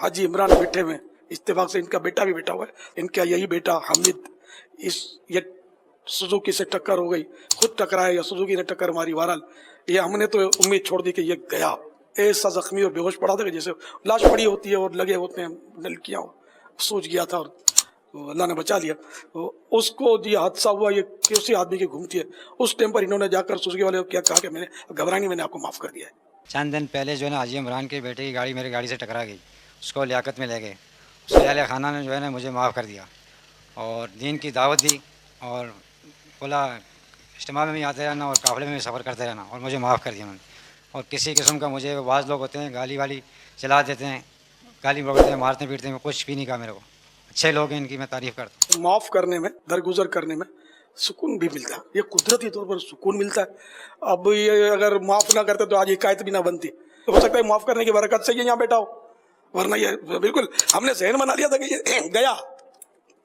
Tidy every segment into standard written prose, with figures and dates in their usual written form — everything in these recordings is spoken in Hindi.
हाजी इमरान बैठे हुए, इत्तेफाक से इनका बेटा भी बैठा हुआ है, इनका यही बेटा हामिद, ये सुजुकी से टक्कर हो गई, खुद टकराया या सुजुकी ने टक्कर मारी। बहरहाल ये हमने तो उम्मीद छोड़ दी कि ये गया, ऐसा जख्मी और बेहोश पड़ा था कि जैसे लाश पड़ी होती है और लगे होते हैं नलकियाँ, सूझ गया था और अल्लाह ने बचा लिया। उसको ये हादसा हुआ, ये किसी आदमी की घूमती है, उस टाइम पर इन्होंने जाकर सुजुकी वाले को क्या कहा कि मैंने घबरानी, मैंने आपको माफ़ कर दिया है। चंद दिन पहले जो है ना हाजी इमरान के बेटे की गाड़ी मेरी गाड़ी से टकरा गई, उसको लियाकत में ले गए, उसके अहले खाना ने जो है ना मुझे माफ़ कर दिया और दीन की दावत दी और बोला इज्तिमा में भी आते रहना और काफ़िले में भी सफ़र करते रहना, और मुझे माफ़ कर दिया उन्होंने। और किसी किस्म का मुझे बाज़ लोग होते हैं गाली वाली चला देते हैं, गाली बकते हैं, मारते पीटते हैं, कुछ भी नहीं कहा मेरे को। अच्छे लोग हैं, इनकी मैं तारीफ़ करता हूँ। माफ़ करने में, दरगुजर करने में सुकून भी मिलता है, ये कुदरती तौर पर सुकून मिलता है। अब ये अगर माफ़ ना करते तो आज हिकायत भी ना बनती, तो हो सकता है माफ़ करने की बरकत से ये यहाँ बैठा हो, वरना ये बिल्कुल हमने जहन बना लिया था कि ये गया,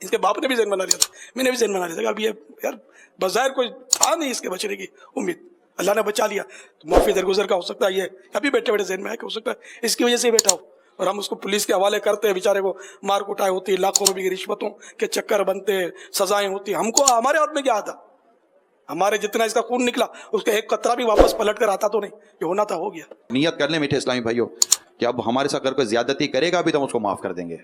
इसके बाप ने भी जहन बना लिया था, मैंने भी जहन बना लिया था कि अब ये यार बज़ाहिर कोई था नहीं इसके बचने की उम्मीद, अल्लाह ने बचा लिया। तो माफ़ी दरगुजर का हो सकता है, ये अभी बैठे बैठे जहन में है कि हो सकता है इसकी वजह से बैठा हो, और हम उसको पुलिस के हवाले करते हैं, बेचारे को मार कुटाई होती है, लाखों रुपए की रिश्वतों के चक्कर बनते हैं, सजाएं होती, हमको हमारे हाथ में क्या आता, हमारे जितना इसका खून निकला उसका एक कतरा भी वापस पलट कर आता तो नहीं, ये होना था हो गया। नियत कर ले मीठे इस्लामी भाइयों कि अब हमारे साथ अगर कोई ज्यादती करेगा भी तो हम उसको माफ कर देंगे।